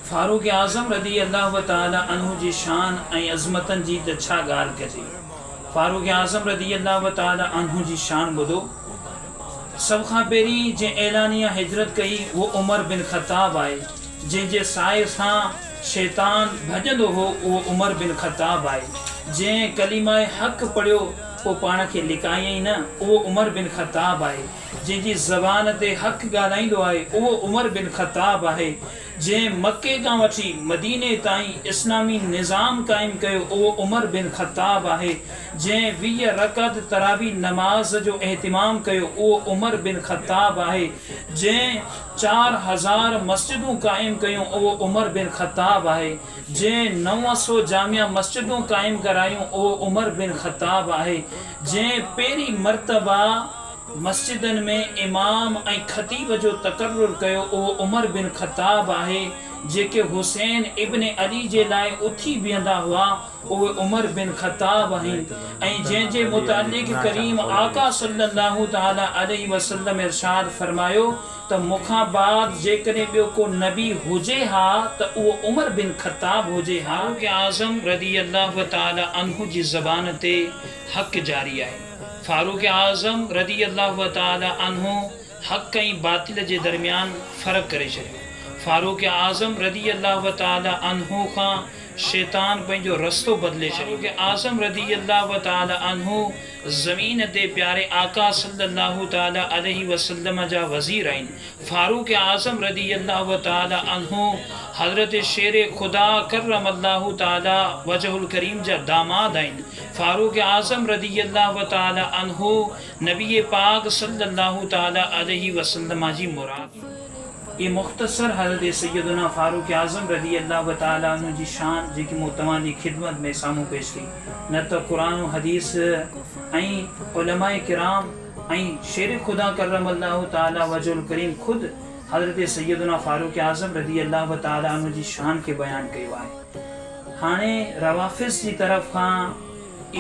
फारूक आज़म रदी अल्लाह ताला अन्हु जी शान ऐं अज़मतन जी त छा ॻाल्हि कजे। फारूक आज़म रदी अल्लाह ताला अन्हु जी शान ॿुधो। सब खां पहिरीं जंहिं ऐलानिया हिजरत कई वो उमर बिन ख़त्ताब आहे। जंहिंजे साए सां शैतान भॼंदो हो उहो उमर बिन ख़त्ताब आहे। जंहिं कलिमा हक़ पढ़ियो पोइ पाण खे लिकायईं न उहो उमर बिन ख़त्ताब आहे। जंहिंजी ज़बान ते हक़ ॻाल्हाईंदो आहे उहो उमर बिन ख़त्ताब आहे। जंहिं मके खां वठी मदीने ताईं इस्लामी निज़ाम क़ाइमु कयो उहो उमर बिन ख़त्ताब आहे। जंहिं 20 रकात तरावी नमाज़ जो एहतिमाम कयो उहो उमर बिन ख़त्ताब आहे। जंहिं 4000 मस्जिदूं क़ाइमु कयूं उहो उमर बिन ख़त्ताब आहे। जंहिं 900 जामिया मस्जिदूं क़ाइमु करायूं उहो उमर बिन ख़त्ताब आहे। जंहिं पहिरीं मर्तबा मस्जिदनि में इमाम ऐं ख़तीब जो तकर्रुर कयो उहो उमर बिन ख़त्ताब आहे। जेके हुसैन इब्न अली जे लाइ उथी बीहंदा हुआ उहे उमर बिन ख़त्ताब आहिनि। ऐं जंहिंजे मुतालिक़ करीम आका सल्लल्लाहु ताला अलैहि वसल्लम इरशाद फरमायो त मूंखां बाद जेकॾहिं ॿियो को नबी हुजे हा त उहो उमर बिन ख़त्ताब हुजे हा। फारूक आज़म रदी अल्लाह ताला अन्हु जी ज़बान ते हक़ जारी आहे। फारूक आज़म रदी अल्लाह ताला अन्हु हक़ ऐं बातिल जे दरमियान फ़र्क़ु करे छॾियो। फारूक आज़म रदी अल्लाह ताला अन्हु खां शैतान पंहिंजो रस्तो बदिले छॾियो। फारूक आज़म रदी अल्लाह ताला अन्हु ज़मीन ते प्यारे आका सल्लल्लाहु ताला अलैहि वसल्लम जा वज़ीर आहिनि। फारूक आज़म रदी अल्लाह ताला अन्हु हज़रत शेर खुदा करमल्लाहु ताला वजहुल करीम जा दामाद आहिनि। फारूक आज़म रदी अल्लाह ताला अन्हु नबी पाक सल्लल्लाहु ताला अलैहि वसल्लम जी मुराद। ये मुख्तसर हज़रत सैयदना फारूक आज़म रदी अल्लाह ताला अन्हु जी शान जेकी मूं तव्हांजी खिदमत में साम्हूं पेश कई। न त क़ुरान हदीस ऐं उलमाए किराम ऐं शेर खुदा करमल्लाहु ताला वजहुल करीम ख़ुदि हज़रत सैयदना फारूक आज़म रदी अल्लाह ताला अन्हु जी शान खे बयानु कयो आहे। हाणे रवाफ़िज़ जी तरफ़ खां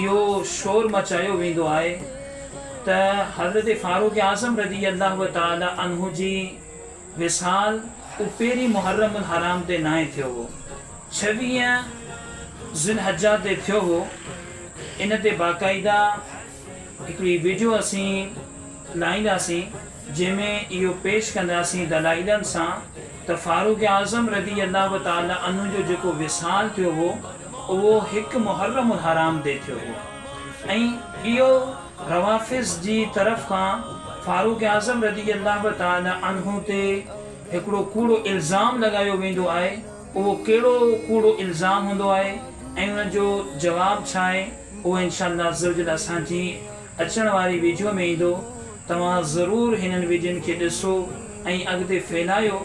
इहो शोर मचायो वेंदो आहे त हज़रत फारूक आज़म रदी अल्लाह ताला अन्हु जी विसाल पहिरीं मुहर्रम हराम ते नाहे थियो हो, 26 ज़िलहज्जा ते थियो हो। इन ते बाक़ाइदा हिकिड़ी वीडियो असीं लाहींदासीं जंहिंमें इहो पेश कंदासीं दलाइलनि सां त फारूक आज़म रदी अल्लाह ताला अन्हु जो जेको विसाल थियो हो उहो 1 मुहर्रम हराम ते थियो हो। ऐं इहो रवाफ़िज़ जी तरफ़ खां फारूक आज़म रदी अल्लाह ताला अन्हु ते हिकिड़ो कूड़ो इल्ज़ाम लॻायो वेंदो आहे। उहो कहिड़ो कूड़ो इल्ज़ाम हूंदो आहे ऐं उन जो जवाबु छा आहे उहो इंशाअल्लाह अज़्ज़वजल असांजी अचण वारी वीडियो में ईंदो। तव्हां ज़रूरु हिननि वीडियोनि खे ॾिसो ऐं अॻिते फैलायो